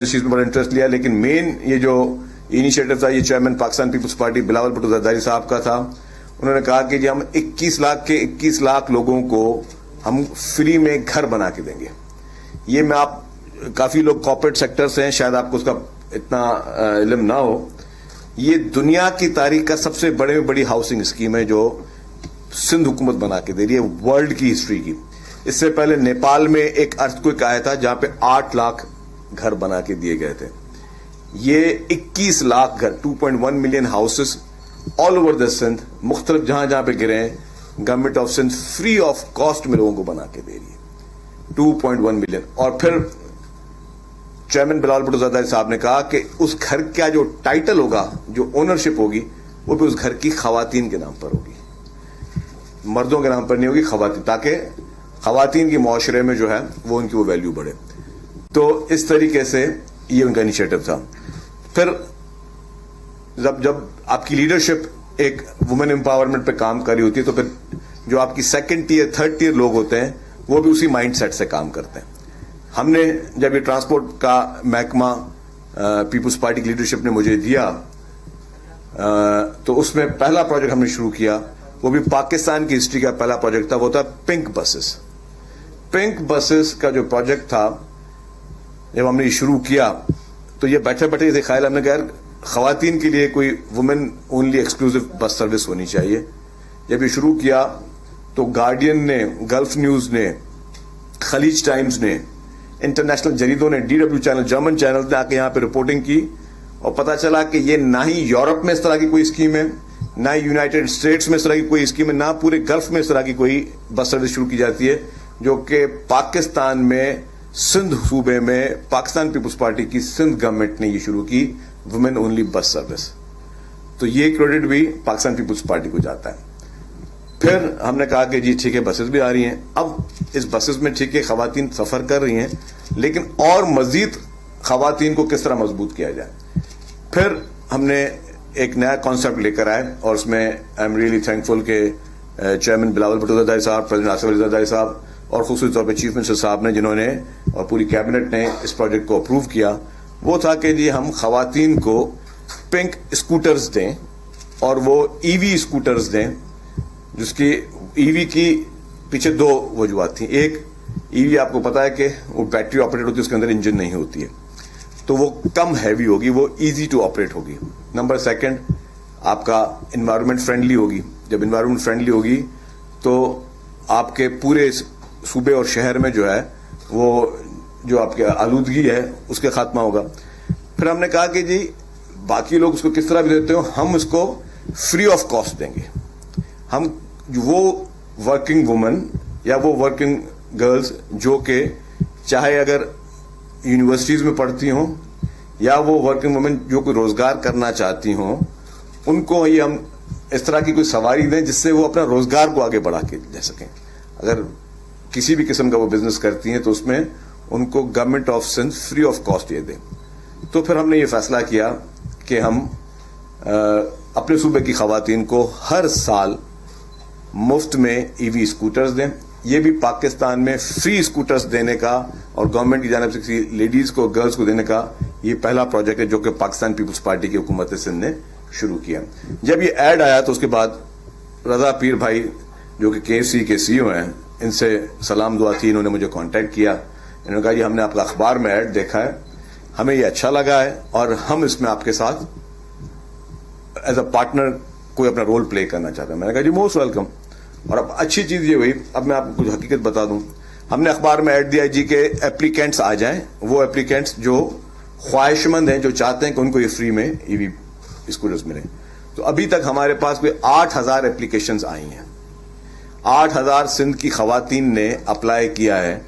اس چیز میں بڑا انٹرسٹ لیا، لیکن مین یہ جو انیشیٹو تھا یہ چیئرمین پاکستان پیپلز پارٹی بلاول بھٹو زرداری صاحب کا تھا. انہوں نے کہا کہ جی ہم 21 لاکھ لوگوں کو ہم فری میں گھر بنا کے دیں گے. یہ میں آپ کافی لوگ کارپوریٹ سیکٹر سے ہیں، شاید آپ کو اس کا اتنا علم نہ ہو. یہ دنیا کی تاریخ کا سب سے بڑے میں بڑی ہاؤسنگ اسکیم ہے جو سندھ حکومت بنا کے دے رہی ہے ورلڈ کی ہسٹری کی. اس سے پہلے نیپال میں ایک ارتھکویک آیا تھا جہاں پہ 8 لاکھ گھر بنا کے دیے گئے تھے. یہ 21 لاکھ گھر 2.1 million houses all over the Sindh, مختلف جہاں جہاں پہ گرے ہیں، government of Sindh free of cost میں لوگوں کو بنا کے دے رہی ہے 2.1 ملین. اور پھر چیئرمین بلاول بھٹو زرداری صاحب نے کہا کہ اس گھر کا جو ٹائٹل ہوگا، جو اونرشپ ہوگی، وہ بھی اس گھر کی خواتین کے نام پر ہوگی، مردوں کے نام پر نہیں ہوگی، خواتین، تاکہ خواتین کی معاشرے میں جو ہے وہ ان کی وہ ویلیو بڑھے. تو اس طریقے سے یہ ان کا انیشیٹو تھا. پھر جب آپ کی لیڈرشپ ایک وومن امپاورمنٹ پہ کام کر رہی ہوتی ہے تو پھر جو آپ کی سیکنڈ ٹیئر 3rd ٹیئر لوگ ہوتے ہیں وہ بھی اسی مائنڈ سیٹ سے کام کرتے ہیں. ہم نے جب یہ ٹرانسپورٹ کا محکمہ پیپلز پارٹی کی لیڈرشپ نے مجھے دیا تو اس میں پہلا پروجیکٹ ہم نے شروع کیا، وہ بھی پاکستان کی ہسٹری کا پہلا پروجیکٹ تھا، وہ تھا پنک بسز. پنک بسز کا جو پروجیکٹ تھا جب ہم نے یہ شروع کیا تو یہ بیٹھے بیٹھے یہ خیال ہم نے کہا خواتین کے لیے کوئی women only exclusive bus service ہونی چاہیے. جب یہ شروع کیا تو گارڈین نے، گلف نیوز نے، خلیج ٹائمز نے، انٹرنیشنل جریدوں نے، DW چینل، جرمن چینل نے آ کے یہاں پہ رپورٹنگ کی اور پتا چلا کہ یہ نہ ہی یورپ میں اس طرح کی کوئی اسکیم ہے، نہ ہی یونائٹڈ اسٹیٹس میں اس طرح کی کوئی اسکیم ہے، نہ پورے گلف میں اس طرح کی کوئی بس سروس شروع کی جاتی ہے جو کہ پاکستان میں سندھ صوبے میں پاکستان پیپلز پارٹی کی سندھ گورنمنٹ نے یہ شروع کی وومن اونلی بس سروس. تو یہ کریڈٹ بھی پاکستان پیپلز پارٹی کو جاتا ہے. پھر ہم نے کہا کہ جی ٹھیک ہے بسز بھی آ رہی ہیں، اب اس بسز میں ٹھیک ہے خواتین سفر کر رہی ہیں، لیکن اور مزید خواتین کو کس طرح مضبوط کیا جائے. پھر ہم نے ایک نیا کانسیپٹ لے کر آئے اور اس میں آئی ایم ریئلی تھینکفل کہ چیئرمین بلاول بھٹو زرداری صاحب، پریزیڈنٹ آصف علی زرداری صاحب اور خصوصی طور پہ چیف منسٹر صاحب نے، جنہوں نے اور پوری کیبنٹ نے اس پروجیکٹ کو اپروو کیا، وہ تھا کہ جی ہم خواتین کو پنک اسکوٹرز دیں اور وہ EV اسکوٹرز دیں، جس کی EV کی پیچھے 2 وجوہات تھیں. ایک EV آپ کو پتا ہے کہ وہ بیٹری آپریٹ ہوتی ہے، اس کے اندر انجن نہیں ہوتی ہے، تو وہ کم ہیوی ہوگی، وہ ایزی ٹو آپریٹ ہوگی. نمبر 2 آپ کا انوائرمنٹ فرینڈلی ہوگی. جب انوائرمنٹ فرینڈلی ہوگی تو آپ کے پورے صوبے اور شہر میں جو ہے وہ جو آپ کی آلودگی ہے اس کے خاتمہ ہوگا. پھر ہم نے کہا کہ جی باقی لوگ اس کو کس طرح بھی دیتے ہو، ہم اس کو فری آف کاسٹ دیں گے. ہم وہ ورکنگ وومن یا وہ ورکنگ گرلز جو کہ چاہے اگر یونیورسٹیز میں پڑھتی ہوں یا وہ ورکنگ وومن جو کوئی روزگار کرنا چاہتی ہوں، ان کو یہ ہم اس طرح کی کوئی سواری دیں جس سے وہ اپنا روزگار کو آگے بڑھا کے لے سکیں. اگر کسی بھی قسم کا وہ بزنس کرتی ہیں تو اس میں ان کو government of Sindh free of cost یہ دیں. تو پھر ہم نے یہ فیصلہ کیا کہ ہم اپنے صوبے کی خواتین کو ہر سال مفت میں EV اسکوٹرز دیں. یہ بھی پاکستان میں فری اسکوٹرز دینے کا اور گورنمنٹ کی جانب سے کسی لیڈیز کو، گرلز کو دینے کا یہ پہلا پروجیکٹ ہے جو کہ پاکستان پیپلز پارٹی کی حکومت سندھ نے شروع کیا. جب یہ ایڈ آیا تو اس کے بعد رضا پیر بھائی جو کہ KFC کے CEO ہیں، ان سے سلام دعا تھی، انہوں نے مجھے کانٹیکٹ کیا. انہوں نے کہا جی ہم نے آپ کا اخبار میں ایڈ دیکھا ہے، ہمیں یہ اچھا لگا ہے اور ہم اس میں آپ کے ساتھ ایز اے پارٹنر کوئی اپنا رول پلے کرنا چاہتے ہیں. میں نے کہا جی موسٹ ویلکم. اور اب اچھی چیز یہ ہوئی، اب میں آپ کو کچھ حقیقت بتا دوں، ہم نے اخبار میں ایڈ دیا جی کہ اپلیکینٹس آ جائیں، وہ اپلیکینٹس جو خواہش مند ہیں، جو چاہتے ہیں کہ ان کو یہ فری میں EV اسکوٹرز ملیں. تو ابھی تک ہمارے پاس کوئی 8000 اپلیکیشنز آئی ہیں. 8000 سندھ کی خواتین نے اپلائی کیا ہے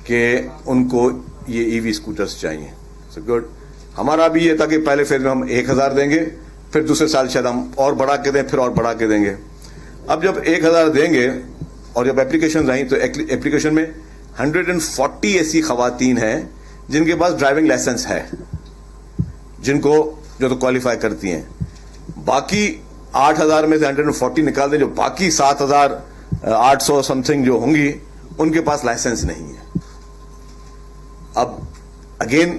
کہ ان کو یہ EV اسکوٹرز چاہیے. So good. ہمارا بھی یہ تھا کہ پہلے فیز میں ہم 1000 دیں گے، پھر دوسرے سال شاید ہم اور بڑھا کے دیں، پھر اور بڑھا کے دیں گے. اب جب 1000 دیں گے اور جب اپلیکیشن آئیں تو اپلیکیشن میں 140 ایسی خواتین ہیں جن کے پاس ڈرائیونگ لائسنس ہے، جن کو جو تو کوالیفائی کرتی ہیں. باقی 8000 میں سے 140 نکال دیں، جو باقی 7800 سم تھنگ جو ہوں گی ان کے پاس لائسنس نہیں ہے. اب اگین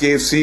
KFC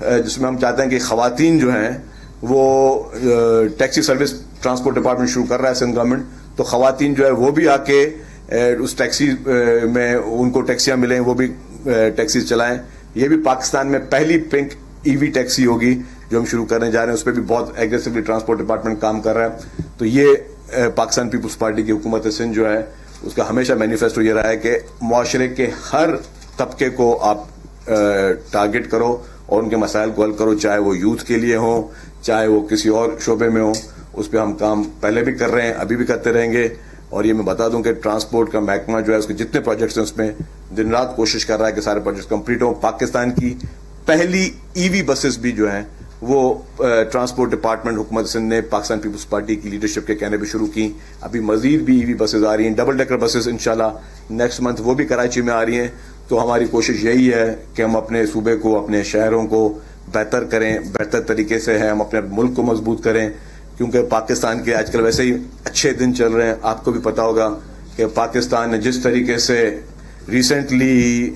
جس میں ہم چاہتے ہیں کہ خواتین جو ہیں وہ ٹیکسی سروس ٹرانسپورٹ ڈپارٹمنٹ شروع کر رہا ہے سندھ گورنمنٹ, تو خواتین جو ہے وہ بھی آ کے اس ٹیکسی میں ان کو ٹیکسیاں ملیں, وہ بھی ٹیکسیز چلائیں. یہ بھی پاکستان میں پہلی پنک ای وی ٹیکسی ہوگی جو ہم شروع کرنے جا رہے ہیں, اس پہ بھی بہت ایگریسولی ٹرانسپورٹ ڈپارٹمنٹ کام کر رہا ہے. تو یہ پاکستان پیپلز پارٹی کی حکومت سندھ جو ہے اس کا ہمیشہ مینیفیسٹو یہ رہا ہے کہ معاشرے کے ہر طبقے کو آپ ٹارگٹ کرو اور ان کے مسائل کو حل کرو, چاہے وہ یوتھ کے لیے ہوں, چاہے وہ کسی اور شعبے میں ہوں. اس پہ ہم کام پہلے بھی کر رہے ہیں, ابھی بھی کرتے رہیں گے. اور یہ میں بتا دوں کہ ٹرانسپورٹ کا محکمہ جو ہے اس کے جتنے پروجیکٹس ہیں اس میں دن رات کوشش کر رہا ہے کہ سارے پروجیکٹس کمپلیٹ ہوں. پاکستان کی پہلی ای وی بسز بھی جو ہیں وہ ٹرانسپورٹ ڈپارٹمنٹ حکومت سندھ نے پاکستان پیپلز پارٹی کی لیڈرشپ کے کہنے پہ شروع کی. ابھی مزید بھی ای وی بسز آ رہی ہیں, ڈبل ڈیکر بسز انشاءاللہ نیکسٹ منتھ وہ بھی کراچی میں آ رہی ہیں. تو ہماری کوشش یہی ہے کہ ہم اپنے صوبے کو, اپنے شہروں کو بہتر کریں, بہتر طریقے سے ہیں ہم اپنے ملک کو مضبوط کریں, کیونکہ پاکستان کے آج کل ویسے ہی اچھے دن چل رہے ہیں. آپ کو بھی پتا ہوگا کہ پاکستان نے جس طریقے سے ریسنٹلی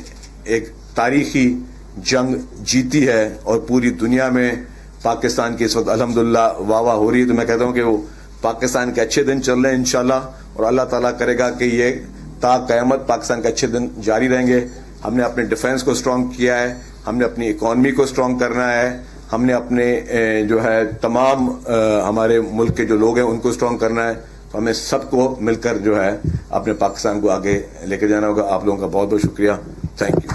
ایک تاریخی جنگ جیتی ہے اور پوری دنیا میں پاکستان کی اس وقت الحمدللہ واہ واہ ہو رہی ہے, تو میں کہتا ہوں کہ وہ پاکستان کے اچھے دن چل رہے ہیں انشاءاللہ, اور اللہ تعالیٰ کرے گا کہ یہ تا قیامت پاکستان کے اچھے دن جاری رہیں گے. ہم نے اپنے ڈیفنس کو اسٹرانگ کیا ہے, ہم نے اپنی اکانومی کو اسٹرانگ کرنا ہے, ہم نے اپنے جو ہے تمام ہمارے ملک کے جو لوگ ہیں ان کو اسٹرانگ کرنا ہے. تو ہمیں سب کو مل کر جو ہے اپنے پاکستان کو آگے لے کے جانا ہوگا. آپ لوگوں کا بہت بہت شکریہ. Thank you.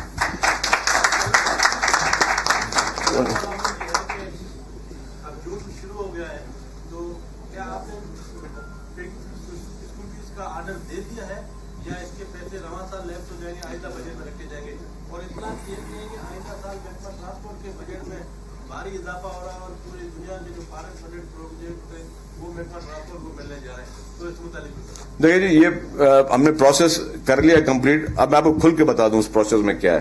اضافہ ہو رہا ہے اور پوری دنیا میں جو فارغ بجٹ پروجیکٹ ہے وہ محکمہ ٹرانسپورٹ کو ملنے جا رہے ہیں, تو اس متعلق دیکھیے جی یہ ہم نے پروسیس کر لیا کمپلیٹ. اب میں آپ کو کھل کے بتا دوں اس پروسیس میں کیا ہے.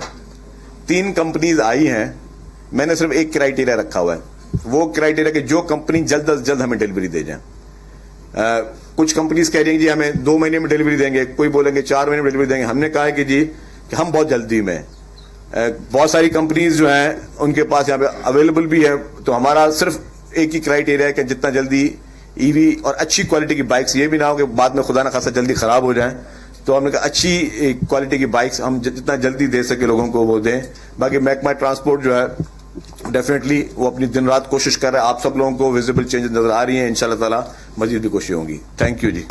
3 کمپنیز آئی ہیں, میں نے صرف ایک کرائیٹیریا رکھا ہوا ہے, وہ کرائیٹیریا کہ جو کمپنی جلد از جلد ہمیں ڈیلیوری دے جائیں. کچھ کمپنیز کہہ رہی ہیں جی ہمیں 2 مہینے میں ڈیلیوری دیں گے, کوئی بولیں گے 4 مہینے میں ڈیلیوری دیں گے. ہم نے کہا ہے کہ جی کہ ہم بہت جلدی میں, بہت ساری کمپنیز جو ہیں ان کے پاس یہاں پہ اویلیبل بھی ہے, تو ہمارا صرف ایک ہی کرائیٹیریا ہے کہ جتنا جلدی ای وی اور اچھی کوالٹی کی بائکس, یہ بھی نہ ہو کہ بعد میں خدا نہ خاصا جلدی خراب ہو جائیں, تو ہم نے کہا اچھی کوالٹی کی بائکس ہم جتنا جلدی دے سکے لوگوں کو وہ دیں. باقی محکمہ ٹرانسپورٹ جو ہے ڈیفینیٹلی وہ اپنی دن رات کوشش کر رہا ہے. آپ سب لوگوں کو ویزیبل چینجز نظر آ رہی ہیں, انشاءاللہ تعالی مزید بھی کوشش ہوں گی. Thank you G.